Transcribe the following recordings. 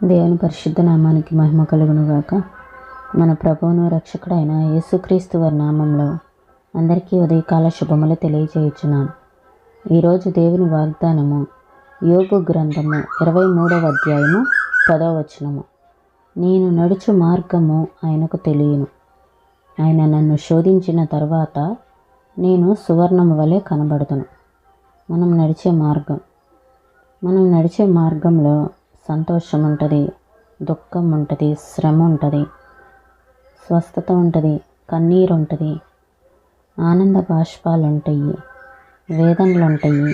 దేవుని పరిశుద్ధ నామానికి మహిమ కలుగునుగాక. మన ప్రభువును రక్షకుడైన యేసుక్రీస్తు వారి నామంలో అందరికీ ఉదయకాల శుభములు తెలియజేయుచున్నాను. ఈరోజు దేవుని వాగ్దానము యోబు గ్రంథము 23వ అధ్యాయము 10వ వచనము. నేను నడుచు మార్గము ఆయనకు తెలియను, ఆయన నన్ను శోధించిన తర్వాత నేను సువర్ణము వలె కనబడుతును. మనం నడిచే మార్గంలో సంతోషం ఉంటుంది, దుఃఖం ఉంటుంది, శ్రమ ఉంటుంది, స్వస్థత ఉంటుంది, కన్నీరు ఉంటుంది, ఆనంద బాష్పాలు ఉంటాయి, వేదనలు ఉంటాయి,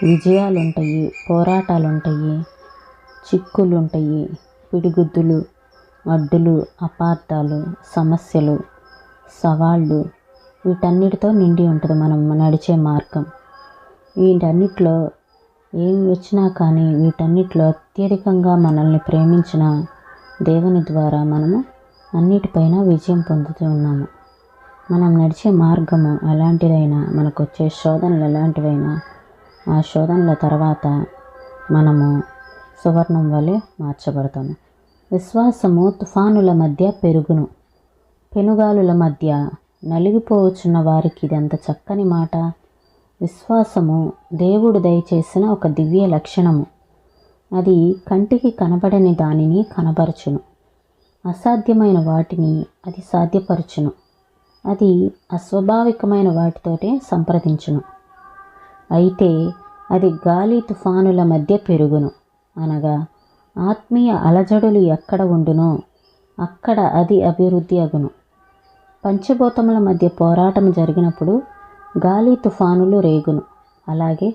విజయాలు ఉంటాయి, పోరాటాలు ఉంటాయి, చిక్కులు ఉంటాయి, పిడిగుద్దులు, అడ్డులు, అపార్థాలు, సమస్యలు, సవాళ్ళు, వీటన్నిటితో నిండి ఉంటుంది మనం నడిచే మార్గం. వీటన్నిటిలో ఏమి వచ్చినా కానీ వీటన్నిటిలో అత్యధికంగా మనల్ని ప్రేమించిన దేవుని ద్వారా మనము అన్నిటిపైన విజయం పొందుతూ ఉన్నాము. మనం నడిచే మార్గము ఎలాంటిదైనా, మనకు వచ్చే శోధనలు ఎలాంటివైనా, ఆ శోధనల తర్వాత మనము సువర్ణం వలె మార్చబడతాము. విశ్వాసము తుఫానుల మధ్య పెరుగును, పెనుగాలుల మధ్య నలిగిపోవచ్చున్న వారికి ఇదంత చక్కని మాట. విశ్వాసము దేవుడు దయచేసిన ఒక దివ్య లక్షణము. అది కంటికి కనబడని దానిని కనబరచును, అసాధ్యమైన వాటిని అది సాధ్యపరచును, అది అస్వాభావికమైన వాటితోటే సంప్రదించును. అయితే అది గాలి తుఫానుల మధ్య పెరుగును, అనగా ఆత్మీయ అలజడులు ఎక్కడ ఉండునో అక్కడ అది అభివృద్ధి అగును. పంచభూతముల మధ్య పోరాటం జరిగినప్పుడు గాలి తుఫానులు రేగును. అలాగే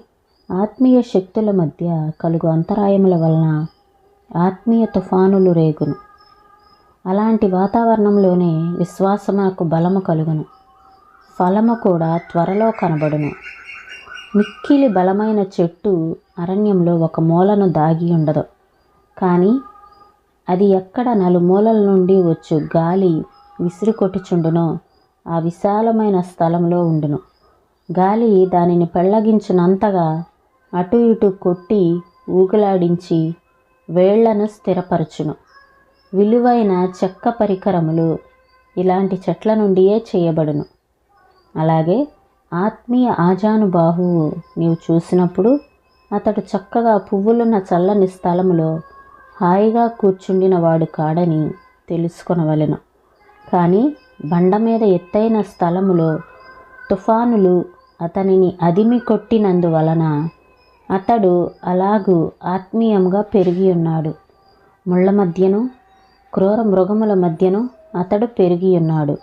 ఆత్మీయ శక్తుల మధ్య కలుగు అంతరాయముల వలన ఆత్మీయ తుఫానులు రేగును. అలాంటి వాతావరణంలోనే విశ్వాసమునకు బలము కలుగును, ఫలము కూడా త్వరలో కనబడును. మిక్కిలి బలమైన చెట్టు అరణ్యంలో ఒక మూలను దాగి ఉండదు, కానీ అది ఎక్కడ నలుమూలల నుండి వచ్చు గాలి విసిరి కొట్టుచుండునో ఆ విశాలమైన స్థలంలో ఉండును. గాలి దానిని పెళ్లగించినంతగా అటు ఇటు కొట్టి ఊగులాడించి వేళ్లను స్థిరపరచును. విలువైన చెక్క పరికరములు ఇలాంటి చెట్ల నుండియే చేయబడును. అలాగే ఆత్మీయ ఆజానుబాహువు నీవు చూసినప్పుడు అతడు చక్కగా పువ్వులున్న చల్లని స్థలములో హాయిగా కూర్చుండిన వాడు కాడని తెలుసుకొనవలెను. కానీ బండ మీద ఎత్తైన స్థలములో తుఫానులు అతనిని అదిమి కొట్టినందువలన అతడు అలాగూ ఆత్మీయంగా పెరిగి ఉన్నాడు. ముళ్ళ మధ్యను క్రూర మృగముల మధ్యను అతడు పెరిగి ఉన్నాడు.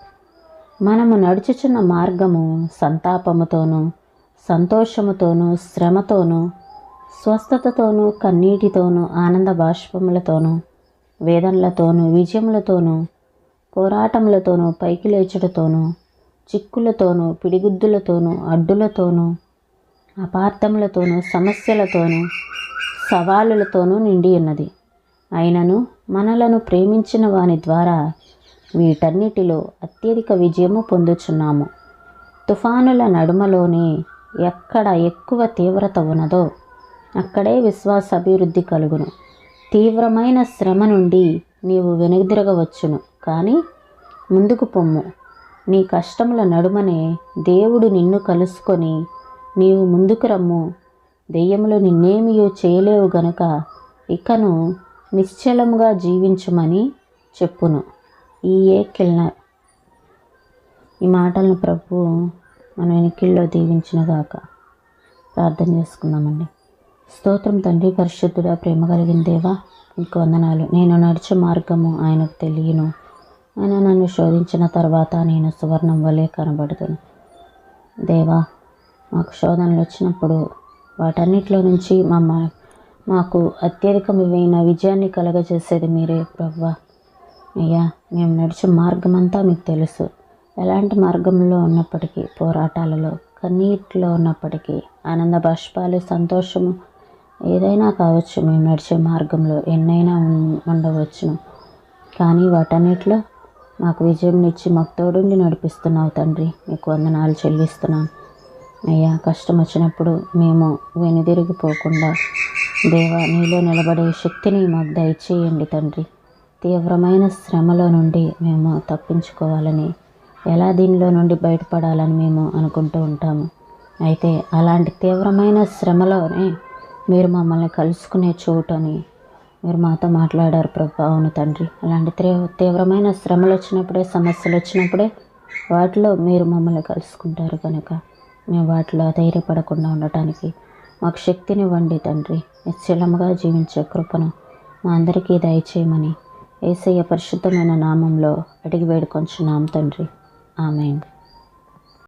మనము నడుచుచున్న మార్గము సంతాపముతోనూ, సంతోషముతోనూ, శ్రమతోనూ, స్వస్థతతోనూ, కన్నీటితోనూ, ఆనంద బాష్పములతోనూ, వేదనలతోనూ, విజయములతోనూ, పోరాటములతోనూ, పైకి లేచుటతోనూ, చిక్కులతోనూ, పిడిగుద్దులతోనూ, అడ్డులతోనూ, అపార్థములతోనూ, సమస్యలతోనూ, సవాలులతోనూ నిండి ఉన్నది. అయినను మనలను ప్రేమించిన వాని ద్వారా వీటన్నిటిలో అత్యధిక విజయము పొందుచున్నాము. తుఫానుల నడుమలోనే ఎక్కడ ఎక్కువ తీవ్రత ఉన్నదో అక్కడే విశ్వాస అభివృద్ధి కలుగును. తీవ్రమైన శ్రమ నుండి నీవు వెనుదిరగవచ్చును, కానీ ముందుకు పొమ్ము. నీ కష్టముల నడుమనే దేవుడు నిన్ను కలుసుకొని నీవు ముందుకు రమ్ము. దెయ్యములు నిన్నేమియో చేయలేవు గనుక ఇకను నిశ్చలముగా జీవించుమని చెప్పును. ఈ మాటలను ప్రభు మన వెనుకల్లో దీవించునుగాక. ప్రార్థన చేసుకుందామండి. స్తోత్రం తండ్రి, పరిశుద్ధుడా, ప్రేమ కలిగిన దేవా, నీకు వందనాలు. నేను నడిచే మార్గము ఆయనకు తెలియను, ఆయన నన్ను శోధించిన తర్వాత నేను సువర్ణం వలె కనబడుతును. దేవా, మాకు శోధనలు వచ్చినప్పుడు వాటన్నిటిలో నుంచి మాకు అత్యధికమైన విజయాన్ని కలగజేసేది మీరే ప్రభువా. అయ్యా, మేము నడిచే మార్గం అంతా మీకు తెలుసు. ఎలాంటి మార్గంలో ఉన్నప్పటికీ, పోరాటాలలో, కన్నీటిలో ఉన్నప్పటికీ, ఆనంద బాష్పాలు, సంతోషము ఏదైనా కావచ్చు, మేము నడిచే మార్గంలో ఎన్నైనా ఉండవచ్చును. కానీ వాటన్నిటిలో మాకు విజయం ఇచ్చి మాకు తోడుండి నడిపిస్తున్నావు తండ్రి. మీకు వందనాలు చెల్లిస్తున్నాం. అయ్యా, కష్టం వచ్చినప్పుడు మేము వెనుదిరిగిపోకుండా దేవా, నీలో నిలబడే శక్తిని మాకు దయచేయండి తండ్రి. తీవ్రమైన శ్రమలో నుండి మేము తప్పించుకోవాలని, ఎలా దీనిలో నుండి బయటపడాలని మేము అనుకుంటూ ఉంటాము. అయితే అలాంటి తీవ్రమైన శ్రమలోనే మీరు మమ్మల్ని కలుసుకునే చోటని మీరు మాతో మాట్లాడారు ప్రభు. అవును తండ్రి, అలాంటి తీవ్రమైన శ్రమలు వచ్చినప్పుడే, సమస్యలు వచ్చినప్పుడే వాటిలో మీరు మమ్మల్ని కలుసుకుంటారు కనుక మేము వాటిలో ధైర్యపడకుండా ఉండటానికి మాకు శక్తినివ్వండి తండ్రి. నిశ్చలముగా జీవించే కృపను మా అందరికీ దయచేయమని యేసయ్య పరిశుద్ధమైన నామంలో అడిగి వేడుకొంచున్నాం తండ్రి. ఆమేన్.